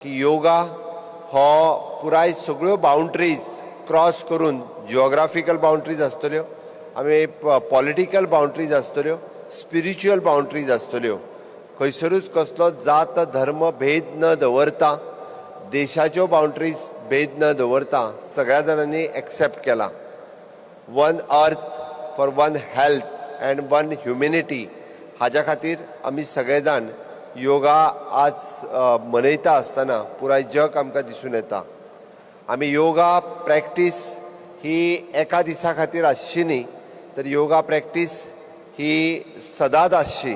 की योगा हो पुराय सगळ्यो बाउंड्रीज क्रॉस करून जिओग्राफिकल बाउंड्रीज आसतल्यो, आमी पॉलिटिकल बाउंड्रीज आसतल्यो, स्पिरिच्युअल बाउंड्रीज आसतल्यो, खंयसरूच कसलो जात धर्म भेद न दवरता, देशाच्यो बाउंड्रीज भेद न दवरता सगळ्या जाणांनी एक्सेप्ट केला. One earth for one health and one humanity हाज्या खातीर आमी सगळे जाण योगा आज मनयता आसतना पुराय जग आमकां दिसून येता. आमी योगा प्रॅक्टीस ही एका दिसा खातीर आसची न्ही, तर योगा प्रॅक्टीस ही सदांच आसची.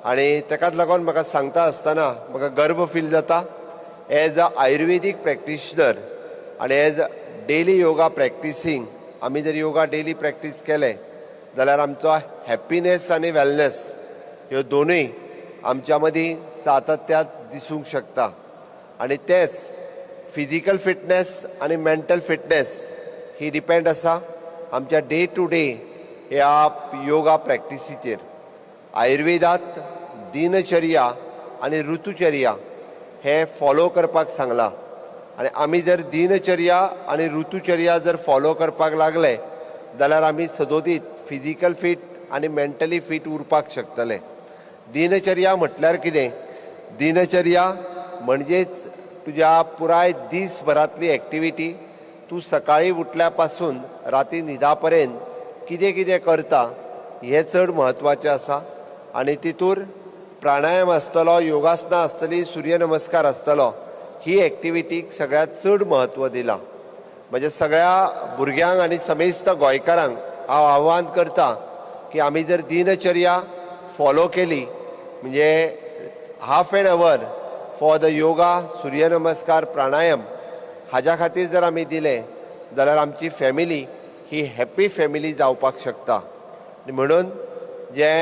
आनी तेकाच लागून म्हाका सांगता आसतना म्हाका गर्व फील जाता एज अ आयुर्वेदीक प्रॅक्टिशनर आनी एज डेली योगा प्रॅक्टिसींग. आमी जर योगा डेली प्रॅक्टीस केले जाल्यार आमचो हॅपिनेस आनी वेलनेस ह्यो दोनूय आमच्या मदीं सातत्यात दिसूंक शकता. आनी तेच फिजिकल फिटनेस आनी मेंटल फिटनेस ही डिपेंड आसा आमच्या डे टू डे ह्या योगा प्रॅक्टिसीचेर. आयुर्वेदांत दिनचर्या आनी ऋतुचर्या हे फॉलो करपाक सांगलां. आनी आमी जर दिनचर्या आनी ऋतुचर्या जर फॉलो करपाक लागले जाल्यार आमी सदोदीत फिजिकल फीट आनी मेंटली फीट उरपाक शकतले. दिनचर्या म्हटल्यार कितें? दिनचर्या म्हणजेच तुज्या पुराय दीसभरांतली एक्टिविटी. तूं सकाळीं उठल्या पासून राती न्हिदा पर्यंत कितें कितें करता हें चड म्हत्वाचें आसा. आनी तितूर प्राणायाम आसतलो, योगासनां आसतलीं, सूर्य नमस्कार आसतलो. ही एक्टिविटीक सगळ्यांत चड म्हत्व दिलां. म्हणजे सगळ्या भुरग्यांक आनी समेस्त गोंयकारांक हांव आव्हान करता की आमी जर दिनचर्या फॉलो केली, म्हणजे half an our for the yoga, सूर्य नमस्कार, प्राणायाम हाज्या खातीर जर आमी दिले जाल्यार आमची फॅमिली ही हॅप्पी फॅमिली जावपाक शकता. म्हणून जे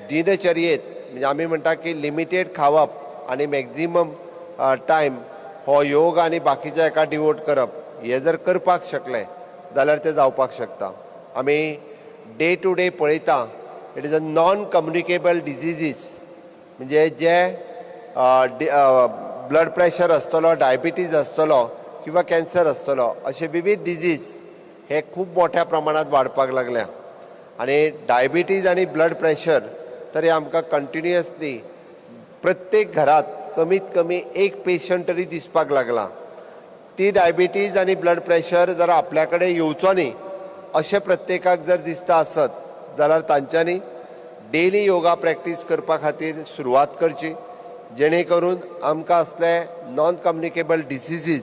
दिनचर्येत म्हणजे आमी म्हणटा की लिमिटेड खावप आनी मॅक्झिमम टायम हो योग आनी बाकीच्या एका डिवोट करप, हे जर करपाक शकले जाल्यार ते जावपाक शकता. आमी डे टू डे पळयता it is a non communicable diseases. म्हणजे जे ब्लड प्रेशर आसतलो, डायबिटीज आसतलो किंवा कॅन्सर आसतलो, अशे विविध डिजीज हे खूब मोठ्या प्रमाणात वाडपाक लागल्या. आनी डायबिटीज आनी ब्लड प्रेशर तरी आमकां कंटिन्युअसली प्रत्येक घरात कमीत कमी एक पेशंट तरी दिसपाक लागला. ती डायबिटीज आनी ब्लड प्रेशर जर आपल्या कडेन येवचो न्ही अशें प्रत्येकाक जर दिसता आसत जाल्यार तांच्यांनी डेली योगा प्रॅक्टीस करपा खातीर सुरवात करची, जेणे करून आमकां असले नॉन कम्युनिकेबल डिसिजीज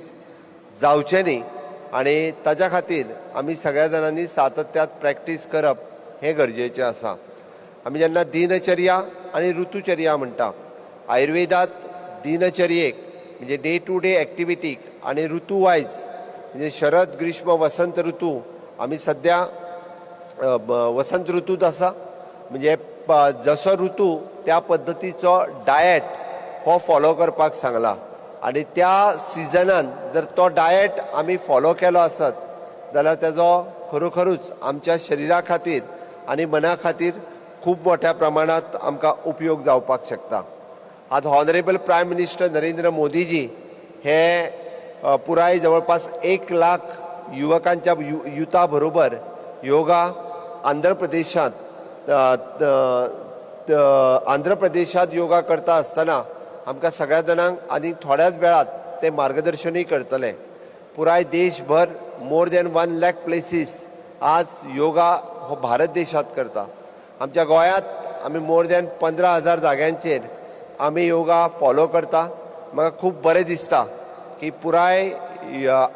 जावचे न्ही. आनी ताच्या खातीर आमी सगळ्या जाणांनी सातत्यात प्रॅक्टीस करप हें गरजेचें आसा. आमी जेन्ना दिनचर्या आनी ऋतुचर्या म्हणटा, आयुर्वेदांत दिनचर्येक म्हणजे डे टू डे एक्टिविटीक आनी ऋतू वायज म्हणजे शरद, ग्रीष्म, वसंत ऋतू, आमी सद्या वसंत ऋतूंत आसा. म्हणजे जसो ऋतू त्या पद्दतीचो डायट हो फॉलो करपाक सांगला. आनी त्या सिजनान जर तो डायट आमी फॉलो केलो आसत जाल्यार तेजो खरोखरूच आमच्या शरिरा खातीर आनी मना खातीर खूब मोठ्या प्रमाणात आमकां उपयोग जावपाक शकता. आज honourable prime minister Narendra Modiji हे पुराय जवळपास 1 लाख युवकांच्या युथा बरोबर योगा आंध्र प्रदेशात योगा करता आसतना आमकां सगळ्या जाणांक आनी थोड्याच वेळात ते मार्गदर्शनूय करतले. पुराय देशभर मोर दॅन 1 लाख प्लेसीस आज योगा हो भारत देशात करता. आमच्या गोंयांत आमी मोर दॅन 15,000 जाग्यांचेर आमी योगा फॉलो करता. म्हाका खूब बरें दिसता की पुराय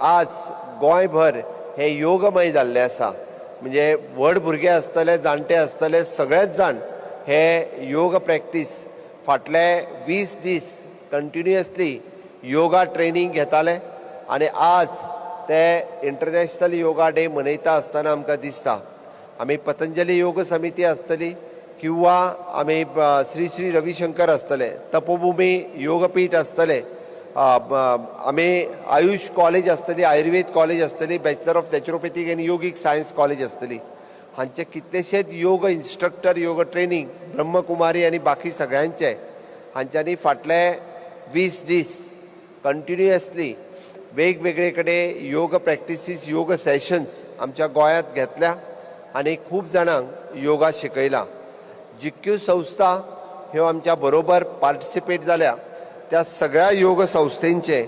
आज गोंयभर हे योगमय जाल्लें आसा. म्हणजे व्हड भुरगे आसतले, जाणटे आसतले, सगळेच जाण हे योग प्रॅक्टीस फाटले 20 दीस कंटिन्युअसली योगा ट्रेनिंग घेताले. आनी आज ते इंटरनॅशनल योगा डे मनयता आसतना आमकां दिसता. आमी पतंजली योग समिती आसतली किंवा आमी श्री श्री रविशंकर आसतले, तपोभुमी योगपीठ आसतले, आमी आयुष कॉलेज आसतली, आयुर्वेद कॉलेज आसतली, बॅचलर ऑफ नॅचरोपॅथीक आनी योगीक सायन्स कॉलेज आसतली, हांचे कितलेशेच योग इन्स्ट्रक्टर, योग ट्रेनिंग, ब्रह्मकुमारी आनी बाकी सगळ्यांचे हांच्यांनी फाटले 20 दीस कंटिन्युअसली वेगवेगळे कडेन योग प्रॅक्टिसीस योग सेशन्स आमच्या गोंयांत घेतल्या आनी खूब जाणांक योगा शिकयला. जितक्यो संस्था ह्यो आमच्या बरोबर पार्टिसिपेट जाल्या त्या सगळ्या योग संस्थेंचे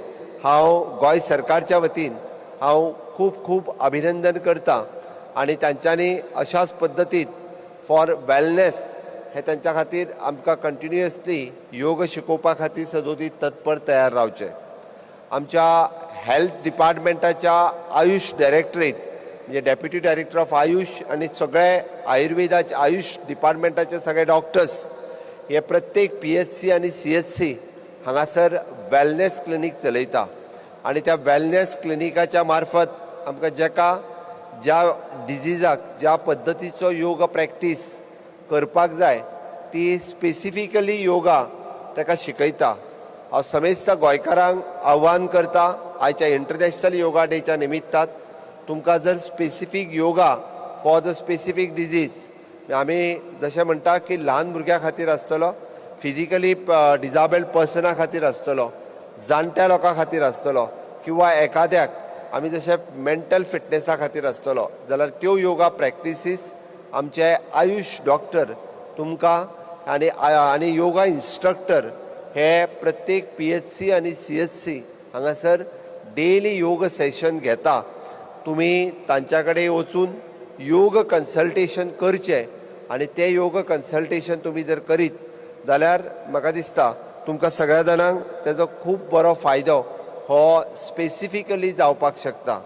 हांव गोंय सरकारच्या वतीन हांव खूब खूब अभिनंदन करता आनी तांच्यांनी अशाच पद्दतीन फॉर वेलनेस हे तांच्या खातीर आमकां कंटिन्युअसली योग शिकोवपा खातीर सदोदीत तत्पर तयार रावचे. आमच्या हेल्थ डिपार्टमेंटाच्या आयुष डायरेक्टरेट म्हणजे डेप्युटी डायरेक्टर ऑफ आयुष आनी सगळे आयुर्वेदाचे आयुष डिपार्टमेंटाचे सगळे डॉक्टर्स हे प्रत्येक PHC आनी CHC हांगासर वेलनेस क्लिनीक चलयता आनी त्या वेलनेस क्लिनिकाच्या मार्फत आमकां ज्या डिजीजाक ज्या पद्दतीचो योग प्रॅक्टीस करपाक जाय ती स्पेसिफिकली योगा ताका शिकयता. हांव समेस्त गोंयकारांक आव्हान करता आयच्या इंटरनॅशनल योगा डेच्या निमित्तान तुमकां जर specific yoga for the specific disease आमी जशें म्हणटा की ल्हान भुरग्या खातीर आसतलो, फिजिकली डिजाबल्ड पर्सना खातीर आसतलो, जाणट्या लोकां खातीर आसतलो किंवा एकाद्याक आमी जशे मेंटल फिटनेसा खातीर आसतलो जाल्यार त्यो योगा प्रॅक्टिसीस आमचे आयुष डॉक्टर तुमकां आनी योगा इन्स्ट्रक्टर हे प्रत्येक PHC आनी CHC हांगासर डेली योग सेशन घेता. तुमी तांच्या कडेन वचून योग कन्सल्टेशन करचें आनी तें योग कन्सल्टेशन तुमी जर करीत जाल्यार म्हाका दिसता तुमकां सगळ्या जाणांक तेजो खूब बरो फायदो हो स्पेसिफिकली जावपाक शकता.